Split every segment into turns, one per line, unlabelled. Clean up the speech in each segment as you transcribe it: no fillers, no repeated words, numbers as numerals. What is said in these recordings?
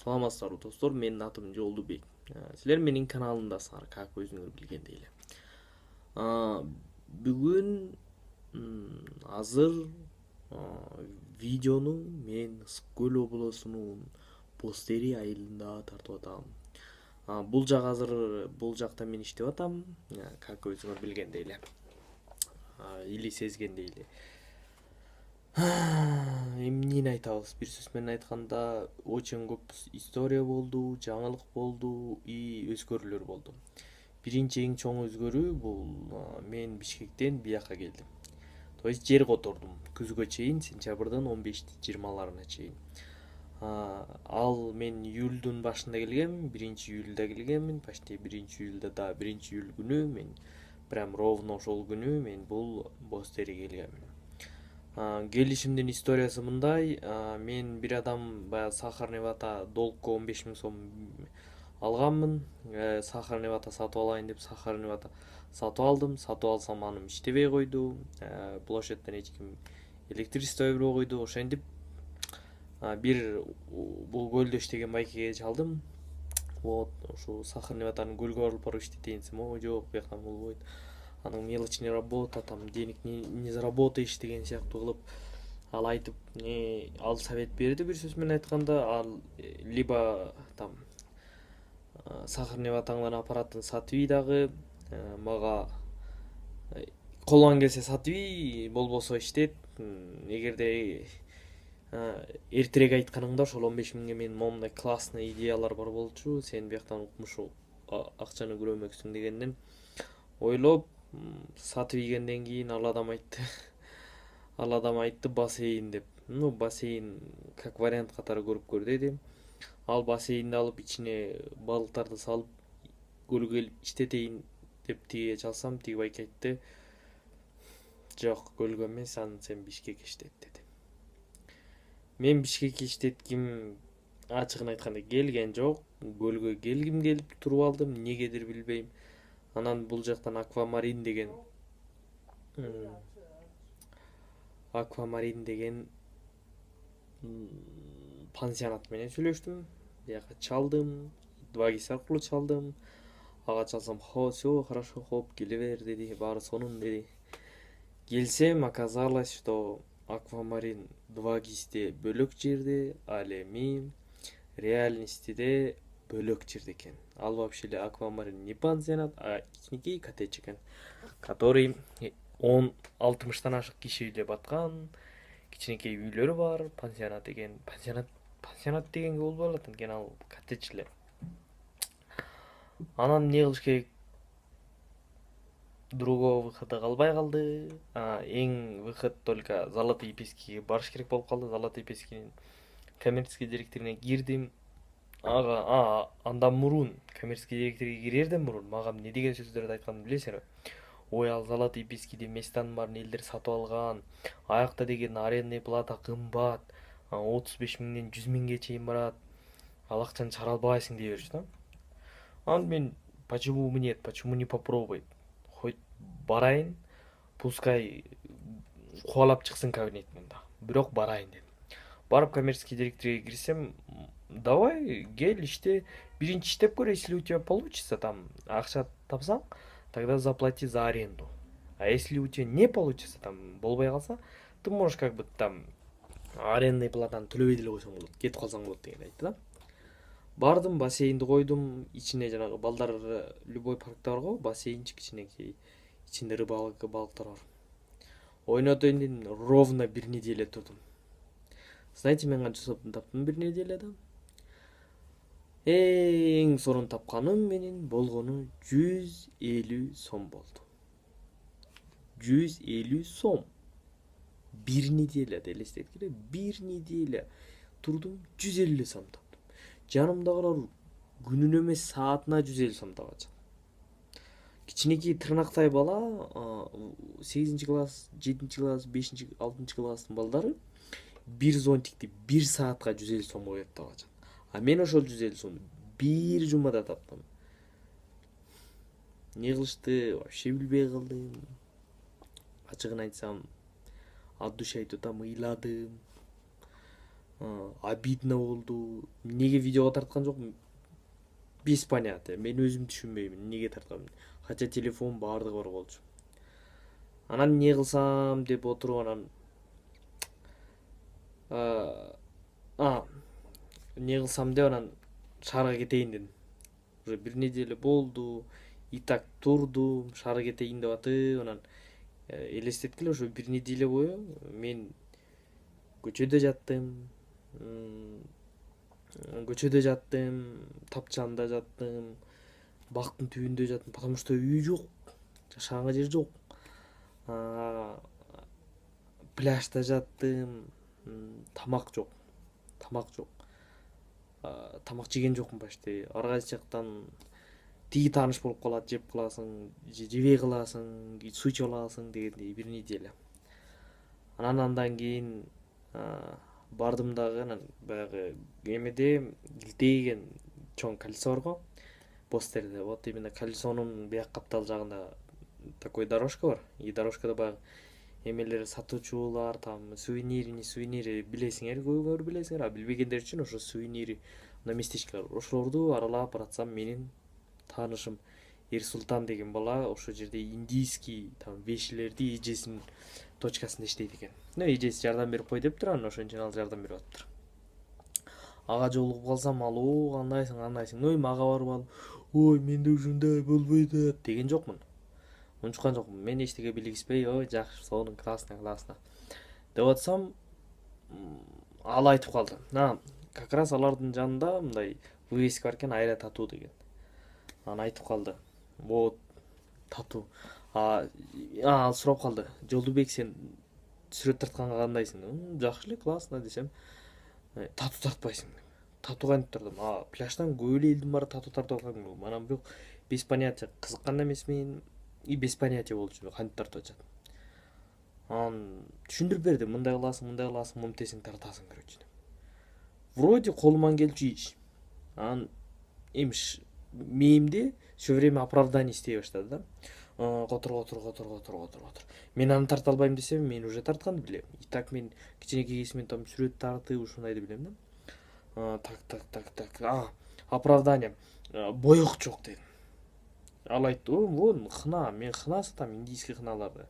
Саламатсыздарбы достор, менин атым Жолдубек. Силер менин каналымдасыңар, как өзүңөр билгендей эле. Бүгүн азыр видеону мен Ысык көл облусунун Бостери айылында тартып атам. Бул жакта мен иштеп атам, как өзүңөр билгендей эле. Или сезгендей эле. Эмнени айтабыз, бир сөз менен айтканда очень көп история болду, жаңылык болду и өзгөрүүлөр болду. Биринчи эң чоң өзгөрүү бул мен Бишкектен бияка келдим. То есть жер котордум күзгө чейин, сентябрдын 15-20 чейин. Ал мен июлдун башында келгем, 1 июлда келгеммин, почти 1 июлда да 1 июль күнү мен прям ровно ошол күнү мен бул Бостериге келгеммин. Келишимдин историясы мындай. Мен бир адам баягы Сахарный вата долгко 15 000 сом алганмын. Сахарный вата сатып алайын деп Сахарный вата сатып алдым. Сатып алсам анын иштебей койду. Площадьтан эч ким электричество бербей койду. Ошентип бир бул көлдө иштеген байкеге чалдым. Вот ушу Сахарный ватанын көлгө барып иштетейин десем, ой жок, бияктан болбойт. Анын мелочный работа, там денег не заработаешь деген сыяктуу кылып ал айтып, ал совет берди бир сөз менен айтканда. Ал либо там Сахарный ватаңдан апаратын сатып дагы мага колуңан келсе сатып, болбосо иштет. Эгерде эртерээк айтканыңда ошол 15 000ге менин моундай классный идеялар бар болчу, сен бияктан укмуш акчаны көрөмөксүң дегенден ойлоп сатып ийгенден кийин ал адам айтты бассейн деп. Ну, бассейн как вариант катары көрүп көр деди. Ал бассейнди алып ичине балыктарды салып көлгө келип иштетейин деп тигиге чалсам, тиги байке айтты, жок, көлгө эмес, аны сен Бишкекке иштет деди. Мен Бишкекке иштетким ачыгын айтканда келген жок. Көлгө келгим келип туруп алдым, эмнегедир билбейм. Анан бул жактан Аквамарин деген пансионат менен сүйлөштүм. Бияка чалдым, 2GIS аркылуу чалдым. Ага чалсам, все хорошо, хоп, келе бер деди, баары сонун деди. Келсем, оказалось, что Аквамарин 2GISте бөлөк жерде, ал эми реальностьте бөлөк жерде экен. Ал вообще эле Аквамарин не пансионат, а кичинекей коттедж экен, который 60-тан ашык киши үйлөп аткан. Кичинекей үйлөрү бар, пансионат экен. Пансионат дегенге болбой калат экен, ал коттедж эле. Анан эмне кылыш керек? Другого выхода калбай калды. Эң выход только Золотые Пескиге барыш керек болуп калды. Золотые Пескинин коммерческий директоруна кирдим. Андан мурун, коммерческий директорге кирерден мурун мага эмне деген сөздөрдү айтканын билесиңерби? Ой, ал Золотые Пескиде местанын баарын элдер сатып алган. Аякта деген арендный плата кымбат. 35 000ден 100 000ге чейин барат. Ал акчаны чыгара албайсың дей берчү да. Анан мен почему нет, почему не попробовать? Хоть барайын, пускай кубалап чыксын кабинетинен да. Бирок барайын дедим. Барып коммерческий директорге кирсем, давай кел иште, биринчи иштеп көр, если у тебя получится, там акча тапсаң, тогда заплати за аренду. А если у тебя не получится, там болбой калса, ты можешь как бы там арендный платаны төлөбөй деле койсоң болот, кетип калсаң болот деген айтты да. Бардым, бассейнди койдум, ичине жанагы балдар любой паркта бар го, бассейнчик кичинекей, ичинде балыктар бар. Ойнотойн дедим, ровно 1 неделя турдум. Знаете, мен канча сомдон таптым 1 неделяда? Эң сонун тапканым менин болгону 150 сом болду. 150 сом. 1 неделяда элестеткиле, 1 неделя турдум, 150 сом таптым. Жанымдагылар күнүнө эмес саатына 150 сом табачак. Кичинекей тырнактай бала, 8-класс, 7-класс, 5-6 класстын балдары бир зонтикти 1 саатка 150 сомго берип табачак. А мен ошол 150 сомду бир жумада таптым. Не кылышты, вообще билбей калдым. Ачыгын айтсам, от души айтып атам, ыйладым. Обидно болду. Неге видеого тарткан жокмун? Без понятия. Мен өзүм түшүнбөймүн неге тартканын. Хотя телефон баардыгы бар болчу. Анан не кылсам деп отуруп анан а а, не кылсам деп анан шаарга кетейин дедим. Уже бир неделя болду. И так турдум, шаарга кетейин деп атып, анан элестеткиле ошо бир неделя бою мен көчөдө жаттым. Көчөдө жаттым, тапчанда жаттым, бактын түбүндө жаттым, потому что үй жок, жашаганга жер жок. А, Пляжда жаттым, тамак жок, тамак жок. Тамак жеген жокмун почти. Ар кайсы жактан тиги тааныш болуп калат, жеп каласың, жебей каласың, суу ичип аласың дегендей бир неделя. Анан андан кийин бардым дагы, анан баягы эмеде Килтеген чоң колесо бар го, Бостерде. Вот именно колесонун бияк каптал жагында такой дорожка бар. И дорожкада баягы эмелер сатуучулар, там сувенири билесиңер, көбү билесиңер, а билбегендер үчүн ошо сувенири мына местечкалар. Ошолорду аралап баратсам менин таанышым Эрсултан деген бала ошол жерде индийский там вещилерди эжесинин точкасында иштейт экен. Эжеси жардам берип кой дептир, анан ошон үчүн ал жардам берип атыптыр. Ага жолугуп калсам, ал кандайсың, эми ага барып алып, ой менде ушундай болбойт деген жокмун. Унчуккан жокмун. Мен эчтеке билгиспей, ой жакшы, сонун, классно деп атсам, ал айтып калды. Как раз алардын жанында мындай вывеска бар экен, Айра тату деген. Анан айтып калды. Вот тату. Ал сурап калды. Жолдубек, сен сүрөт тартканга кандайсың? Жакшы эле, классно десем, тату тартпайсың. Тату кантип тартам? Пляждан көп эле элдин баары тату тартып аткан. Анан бирок без понятия, кызыккан да эмесмин и без понятия болчу кантип тартып атышат. Анан түшүндүрүп берди. Мындай кыласың, мынтесиң тартасың, короче. Вроде колуман келчү иш. Анан эмиш мээмде все время оправдание истей баштады да. Котур. Мен аны тарта албайм десем, мен уже тартканды билем. И так мен кичинекей кезимден там сүрөт тартып ушундайды билем да. Так. Оправдание. Боек жок дедим. Ал айтты, вон хна, мен хна сатам, индийский хналарды.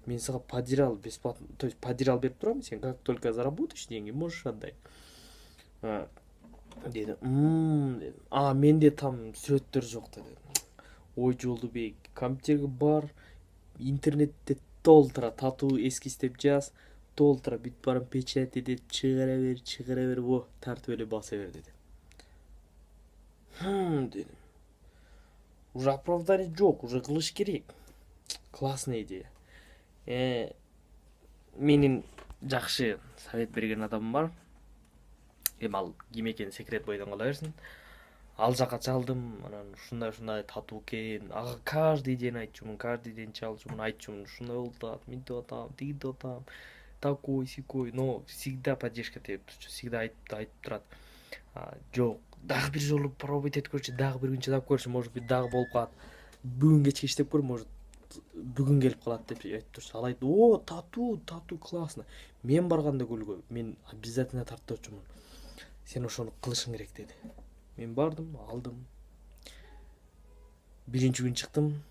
Мен сага подирал бесплатно, то есть подирал берип турам, сен как только заработаешь деньги, можешь отдай. Деди. Дедим. Менде там сүрөттөр жок деди. Ой Жолдубек, компьютери бар, интернетте толтура тату эскиз жаз, толтура бүт барын печать этип чыгара бер, во, тартып эле баса бер деди. Дедим. Уже оправдание жок, уже кылыш керек. Классная идея. Менин жакшы совет берген адамым бар. Эми ал ким экени секрет бойдон кала берсин. Ал жака чалдым, анан ушундай тату экен. Ага каждый день айтчумун, каждый день чалчумун, айтчумун, ушундай болуп атат, мынтип атам, тигинтип атам, такой, сикой, но всегда поддержка берип турчу, всегда айтып турат. Жок, дагы бир жолу пробовать этип көрчү, дагы бир күн чыдап көрчү, может быть дагы болуп калат. Бүгүн кечке иштеп көр, может бүгүн келип калат деп айтып турчу. Ал айтты, о, тату классно. Мен барганда көлгө, мен обязательно тартып. Сен ошону кылышың керек деди. Мен бардым, алдым. Биринчи күн чыктым.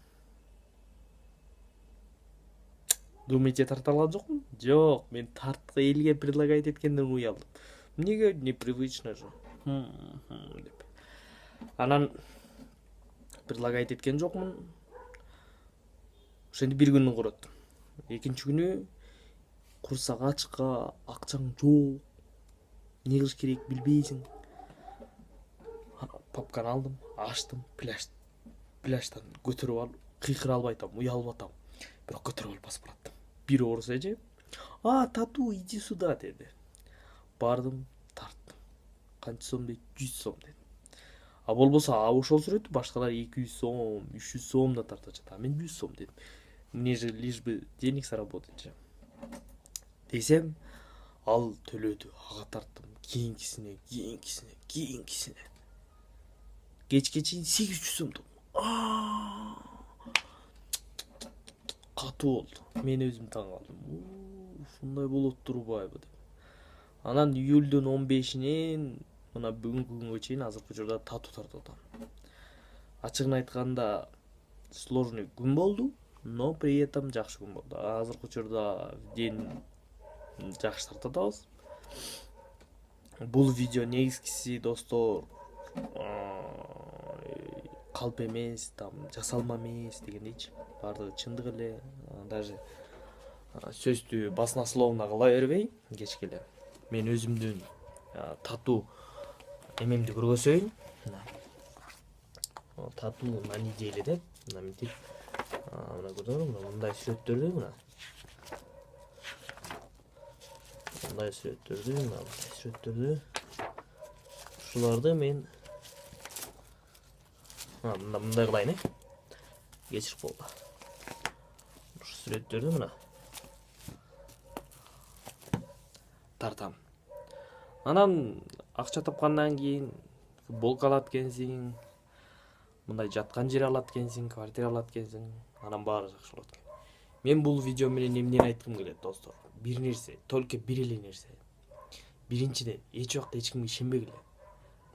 Думаете, тарта алган жокмун? Жок, мен тартты элге предлагать эткенден уялдым. Неге? Непривычно же. Деп. Анан предлагать эткен жокмун. Ошентип бир күнүн короттум. Экинчи күнү курсак ачка, акчаң жок. Не кылыш керек билбейсиң. Папканы алдым, ачтым, пляждан көтөрүп алып, кыйкыра албай атам, уялып атам. Бирок көтөрүп алып басып бараттым. Бир орус эже, тату, иди сюда деди. Бардым, тарттым. Канча сом дейт? 100 сом деди. Болбосо ошол сүрөттү башкалар 200 сом, 300 сом да тартып атат. Мен 100 сом дедим. Мне же лишь бы денег заработать же. Десем, ал төлөдү, ага тарттым. Кийинкисине. Кечке чейин 800 сомдук. Катуу болду. Мен өзүм таң калдым. Ушундай болот турбайбы деп. Анан июлдун 15-инен мына бүгүнкү күнгө чейин азыркы учурда татуу тартып атам. Ачыгын айтканда сложный күн болду, но при этом жакшы күн болду. Азыркы учурда ден жакшы тартып атабыз. Бул видео негизгиси достор калп эмес, там жасалма эмес дегендейчи. Баардыгы чындык эле. Даже сөздү баснословно кыла бербей, кечке эле мен өзүмдүн татуу эмемди көргөзөйүн. Татуу на неделе деп, мына мынтип, мына көрдүңүзбү, мындай сүрөттөрдү, мына мындай сүрөттөрдү, ушуларды мен мындай кылайын, кечирип болду. Ушу сүрөттөрдү мына тартам. Анан акча тапкандан кийин футболка алат экенсиң, мындай жаткан жер алат экенсиң, квартира алат экенсиң, анан баары жакшы болот экен. Мен бул видео менен эмнени айткым келет достор? Бир нерсе, только бир эле нерсе. Биринчиден, эч убакта эч кимге ишенбегиле.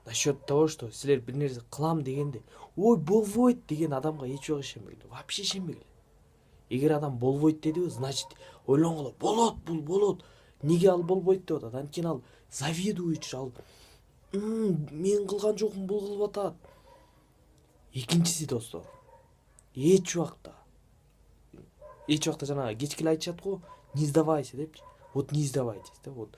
Насчет того, что силер бир нерсе кылам дегенде, ой, болбойт деген адамга эч убакта ишенбегиле. Вообще ишенбегиле. Эгер адам болбойт дедиби, значит, ойлонгула, болот, бул болот. Неге ал болбойт деп атат? Анткени ал завидующий, ал мен кылган жокмун, бул кылып атат. Экинчиси достор, эч убакта жанагы кечке эле айтышат го, не сдавайся депчи. Вот не сдавайтесь, да, вот.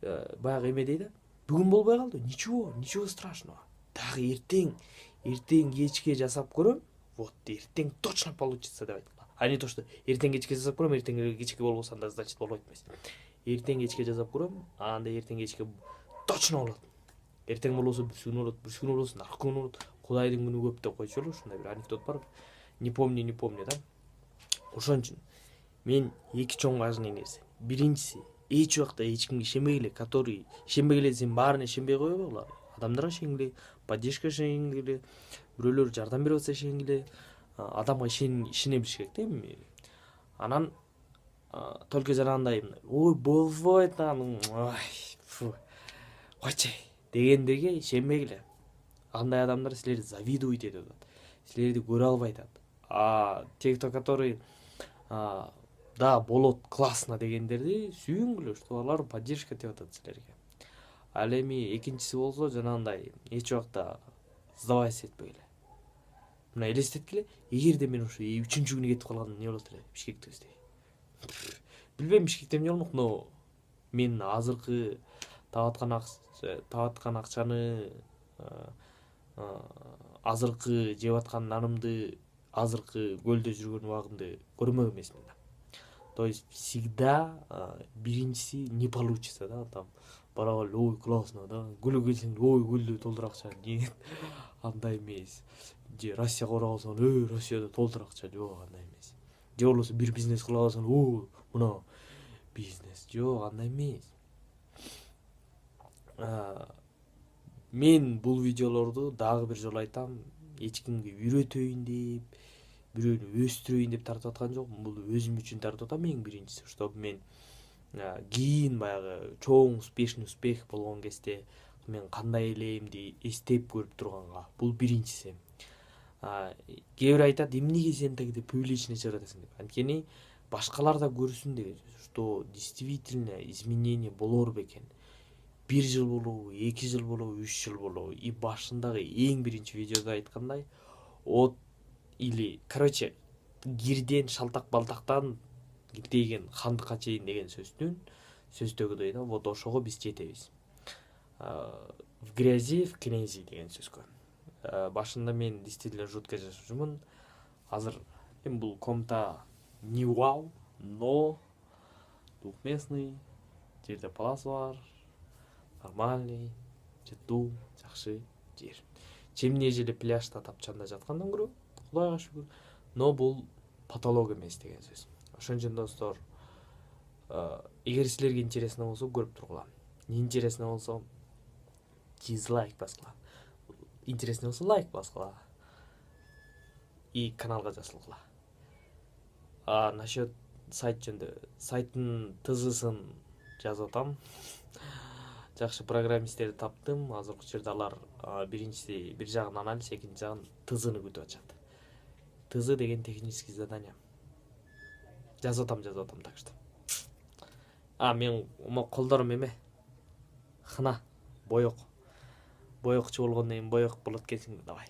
Баягы эме дейт да, бүгүн болбой калды, ничего страшного. Дагы эртең кечке жасап көрөм, вот эртең точно получится деп айткыла. А не то, что эртең кечке жасап көрөм, эртең кечке болбосо анда значит болбойт эмес. Эртең кечке жасап көрөм, анда эртең кечке точно болот. Эртең болбосо бүрсү күнү болбосо наркы күнү болот. Кудайдын күнү көп деп койчулу, ушундай бир анекдот бар. Не помню, да. Ошон үчүн мен эки чоң важный нерсе. Биринчиси, эч убакта эч кимге ишенбегиле, который ишенбегиле, сен баарына ишенбей койбогула. Адамдарга ишенгиле, поддержка ишенгиле, бирөөлөр жардам берип атса ишенгиле, адамга ишене билиш керек да эми. Анан только жанагындай, ой, болбойт анан, койчу дегендерге ишенбегиле. Андай адамдар силерди завидует этип атат. Силерди көрө албай атат. Те, кто который да, болот, классно дегендерди сүйүнгүлө, что алар поддержка деп атат силерге. Ал эми экинчиси болсо жанагындай эч убакта сдавайся этпегиле. Мына элестеткиле, эгерде мен ушу 3-күнү кетип калганда эмне болот эле Бишкектебизде? Билбейм Бишкекте эмне болмок, но мен азыркы табаткан акчаны, азыркы жеп аткан нанымды, азыркы көлдө жүргөн убагымды көрмөк эмесмин да. То есть всегда биринчиси не получится, да, там бара эле, ой, классно, да, көлгө келсең, ой, көлдө толтур акча, нет, андай эмес. Же Россияга бара калсаң, Россияда толтур акча, жок, андай эмес. Же болбосо бир бизнес кыла калсаң, мына бизнес, жок, андай эмес. Мен бул видеолорду дагы бир жолу айтам, эч кимге үйрөтөйүн деп, бирөөнү өстүрөйүн деп тартып аткан жокмун. Бул өзүм үчүн тартып атам, эң биринчиси, чтобы мен кийин баягы чоң успешный успех болгон кезде мен кандай элемди эстеп көрүп турганга. Бул биринчиси. Кээ бир айтат, эмнеге сен тегиде публичный чыгарып атасың деп. Анткени башкалар да көрсүн деген, что действительно изменение болор бекен. 1 жыл болобу, 2 жыл болобу, 3 жыл болобу. И башындагы эң биринчи видеода айткандай, от или, короче, кирден, шалтак балтактан деген хандыкка чейин деген сөздөгүдөй да, вот ошого биз жетебиз. В грязи, в князи деген сөзгө. Башында мен действительно жутко жашоочумун. Азыр эми бул комта не вау, но двухместный, жерде палас бар, нормальный, жыттуу, жакшы жер. Чемне желе пляжда тапчанда жаткандан көрө, Кудайга шүгүр. Но бул потолок эмес деген сөз. Ошон үчүн достор, эгер силерге интересно болсо көрүп тургула. Не интересно болсо дизлайк баскыла. Интересно болсо лайк баскыла. И каналга жазылгыла. Насчет сайт жөнүндө, сайттын ТЗсын жазып атам. Жакшы программисттерди таптым. Азыркы учурда алар биринчиси бир жагын анализ, экинчи жагын ТЗ-ны күтүп атышат. ТЗ деген технический задание. Жазып атам так что. Мен колдорум эме. Хына, боек. Боекчу болгондон кийин боек болот экенсиң, давай.